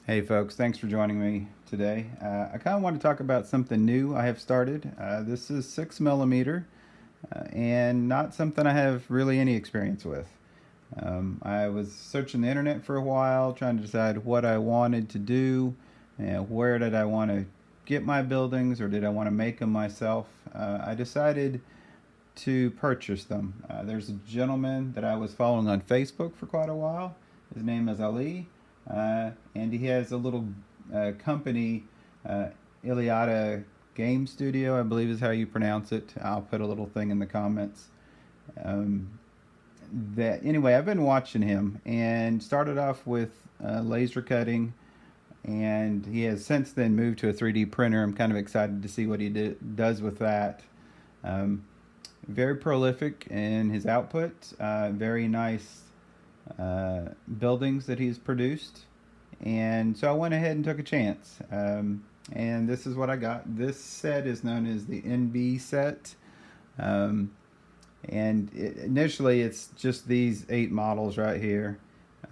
Hey folks, thanks for joining me today. I kind of want to talk about something new I have started. This is 6 millimeter and not something I have really any experience with. I was searching the internet for a while, trying to decide what I wanted to do, and where did I want to get my buildings, or did I want to make them myself. I decided to purchase them. There's a gentleman that I was following on Facebook for quite a while. His name is Ali, and he has a little company, Iliada Game Studio, I believe is how you pronounce it. I'll put a little thing in the comments. That anyway, I've been watching him and started off with laser cutting, and he has since then moved to a 3D printer. I'm kind of excited to see what he does with that. Very prolific in his output. Very nice buildings that he's produced, and so I went ahead and took a chance. And this is what I got. This set is known as the NBset. And initially it's just these 8 models right here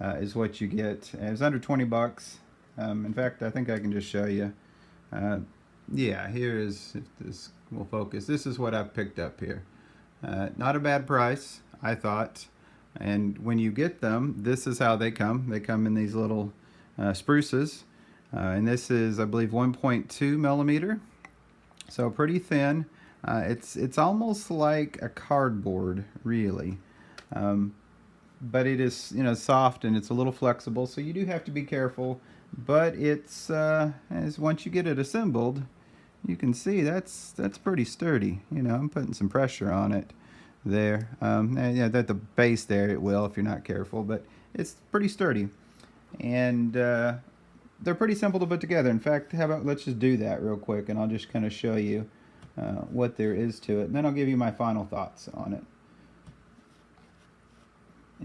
is what you get. It was under 20 bucks. In fact, I think I can just show you. Yeah, here is, if this will focus, this is what I've picked up here. Not a bad price, I thought. And when you get them, this is how they come. They come in these little spruces. And this is, I believe, 1.2 millimeter. So pretty thin. It's almost like a cardboard, really. But it is, soft, and it's a little flexible, so you do have to be careful. But it's as once you get it assembled, you can see that's pretty sturdy. I'm putting some pressure on it there. And, at the base there it will if you're not careful, but it's pretty sturdy. And they're pretty simple to put together. In fact, how about let's just do that real quick, and I'll just kind of show you what there is to it, and then I'll give you my final thoughts on it.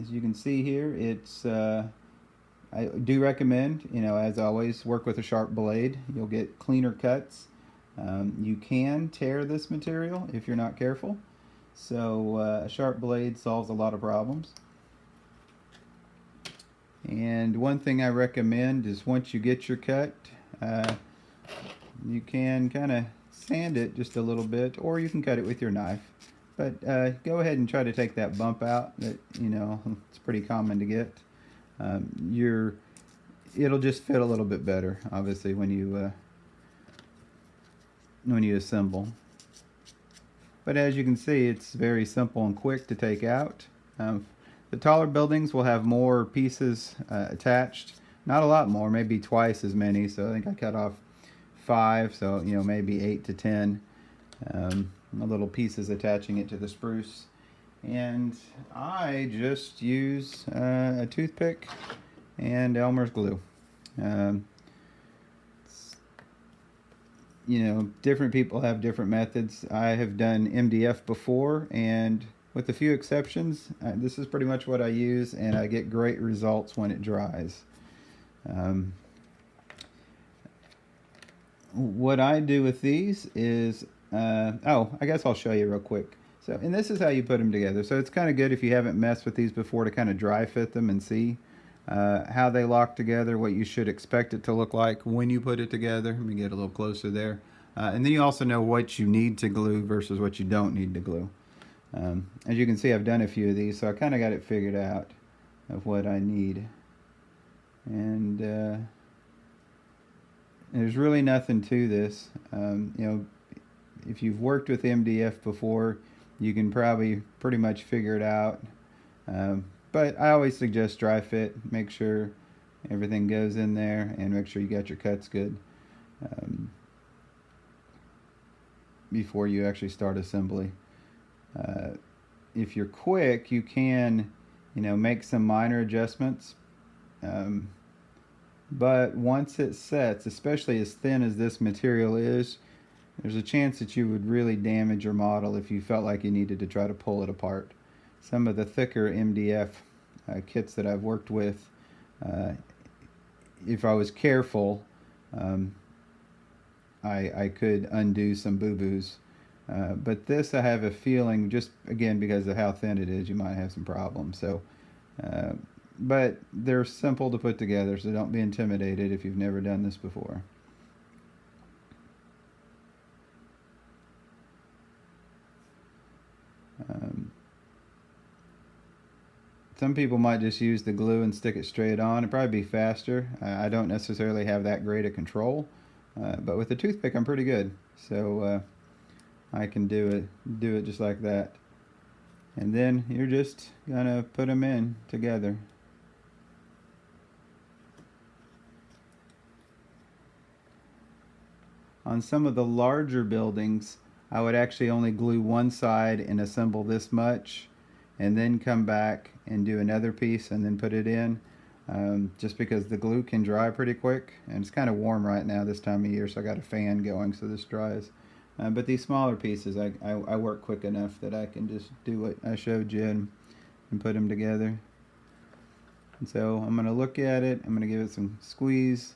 As you can see here, it's I do recommend, as always, work with a sharp blade. You'll get cleaner cuts. You can tear this material if you're not careful, so a sharp blade solves a lot of problems. And one thing I recommend is once you get your cut, you can kind of sand it just a little bit, or you can cut it with your knife. But go ahead and try to take that bump out. That it's pretty common to get. It'll just fit a little bit better, obviously, when you assemble. But as you can see, it's very simple and quick to take out. The taller buildings will have more pieces attached. Not a lot more, maybe twice as many. So I think I cut off 5, so maybe 8 to 10 little pieces attaching it to the spruce. And I just use a toothpick and Elmer's glue. Different people have different methods. I have done MDF before, and with a few exceptions, this is pretty much what I use, and I get great results when it dries. What I do with these is, I guess I'll show you real quick. So, and this is how you put them together. So it's kind of good if you haven't messed with these before to kind of dry fit them and see how they lock together, what you should expect it to look like when you put it together. Let me get a little closer there. And then you also know what you need to glue versus what you don't need to glue. As you can see, I've done a few of these, so I kind of got it figured out of what I need. And there's really nothing to this. If you've worked with MDF before, you can probably pretty much figure it out. But I always suggest dry fit. Make sure everything goes in there, and make sure you got your cuts good before you actually start assembly. If you're quick, you can, make some minor adjustments. But once it sets, especially as thin as this material is, there's a chance that you would really damage your model if you felt like you needed to try to pull it apart. Some of the thicker MDF kits that I've worked with, if I was careful, I could undo some boo-boos. But this, I have a feeling, just again because of how thin it is, you might have some problems. So but they're simple to put together, so don't be intimidated if you've never done this before. Um, some people might just use the glue and stick it straight on. It'd probably be faster. I don't necessarily have that great a control, but with the toothpick I'm pretty good. So I can do it just like that. And then you're just gonna put them in together. On some of the larger buildings, I would actually only glue one side and assemble this much, and then come back and do another piece and then put it in, just because the glue can dry pretty quick, and it's kind of warm right now this time of year, so I got a fan going so this dries. But these smaller pieces, I work quick enough that I can just do what I showed you and put them together. And so I'm going to look at it, I'm going to give it some squeeze,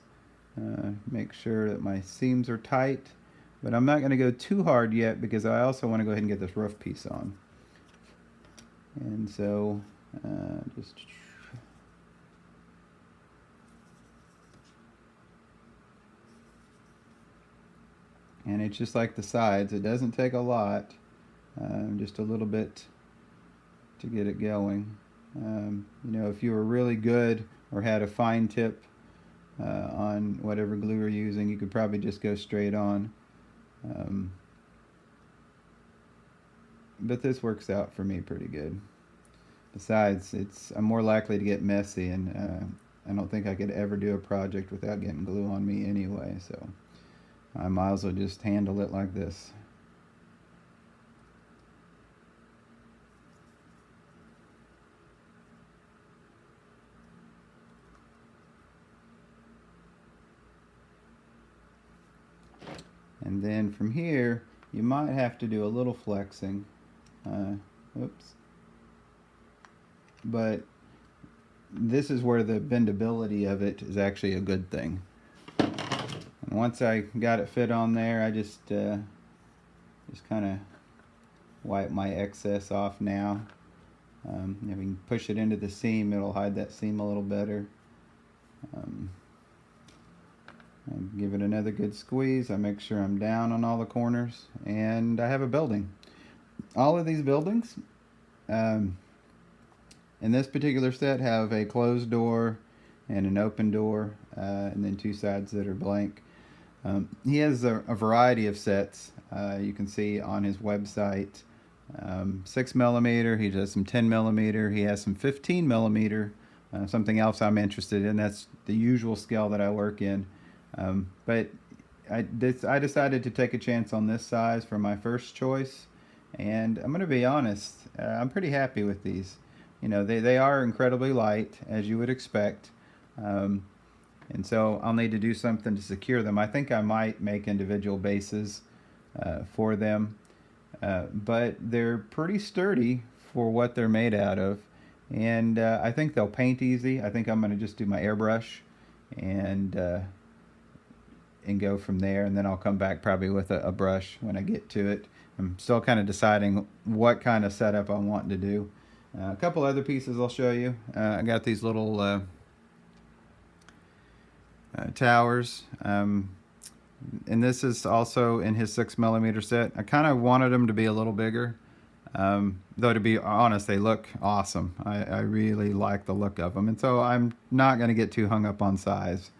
make sure that my seams are tight, but I'm not going to go too hard yet because I also want to go ahead and get this roof piece on. And so just and it's just like the sides, it doesn't take a lot, just a little bit to get it going. You know, if you were really good or had a fine tip on whatever glue you're using, you could probably just go straight on. But this works out for me pretty good. Besides, I'm more likely to get messy, and I don't think I could ever do a project without getting glue on me anyway, so I might as well just handle it like this. And then from here, you might have to do a little flexing. Oops. But this is where the bendability of it is actually a good thing. And once I got it fit on there, I just kind of wipe my excess off now. If we can push it into the seam, it'll hide that seam a little better. I give it another good squeeze. I make sure I'm down on all the corners, and I have a building. All of these buildings in this particular set have a closed door and an open door, and then two sides that are blank. He has a variety of sets. You can see on his website, 6mm, he does some 10mm, he has some 15mm, something else I'm interested in. That's the usual scale that I work in. But I decided to take a chance on this size for my first choice, and I'm going to be honest, I'm pretty happy with these. You know, they are incredibly light, as you would expect, and so I'll need to do something to secure them. I think I might make individual bases for them, but they're pretty sturdy for what they're made out of, and I think they'll paint easy. I think I'm going to just do my airbrush and go from there, and then I'll come back probably with a brush when I get to it. I'm still kind of deciding what kind of setup I'm wanting to do. A couple other pieces I'll show you. I got these little towers, and this is also in his 6mm set. I kind of wanted them to be a little bigger, though to be honest, they look awesome. I really like the look of them, and so I'm not going to get too hung up on size,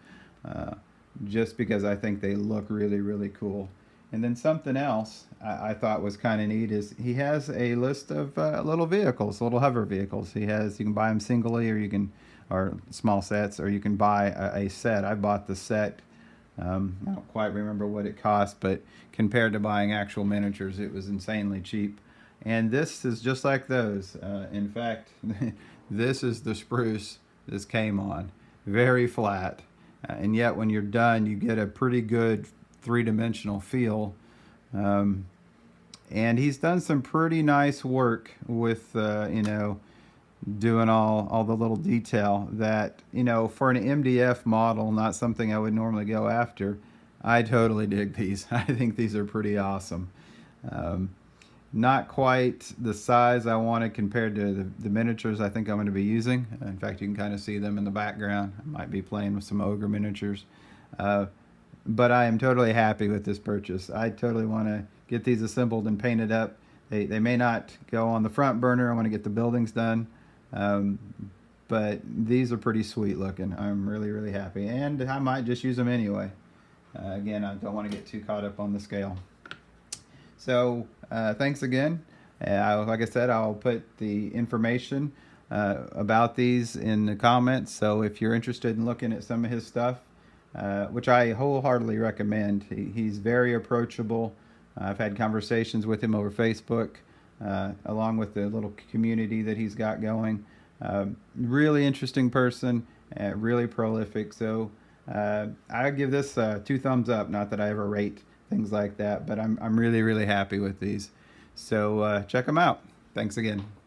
just because I think they look really, really cool. And then something else I thought was kind of neat is he has a list of little vehicles, little hover vehicles. You can buy them singly, or small sets, or you can buy a set. I bought the set. I don't quite remember what it cost, but compared to buying actual miniatures, it was insanely cheap. And this is just like those. In fact, this is the spruce this came on. Very flat. And yet when you're done, you get a pretty good three-dimensional feel. And he's done some pretty nice work with, doing all the little detail that, for an MDF model, not something I would normally go after. I totally dig these. I think these are pretty awesome. not quite the size I wanted compared to the miniatures I think I'm going to be using. In fact, you can kind of see them in the background. I might be playing with some ogre miniatures. But I am totally happy with this purchase. I totally want to get these assembled and painted up. They may not go on the front burner. I want to get the buildings done. But these are pretty sweet looking. I'm really, really happy. And I might just use them anyway. Again, I don't want to get too caught up on the scale. So thanks again. Like I said, I'll put the information about these in the comments. So if you're interested in looking at some of his stuff, which I wholeheartedly recommend. He's very approachable. I've had conversations with him over Facebook, along with the little community that he's got going. Really interesting person, really prolific. So I give this 2 thumbs up. Not that I ever rate things like that, but I'm really, really happy with these. So check them out. Thanks again.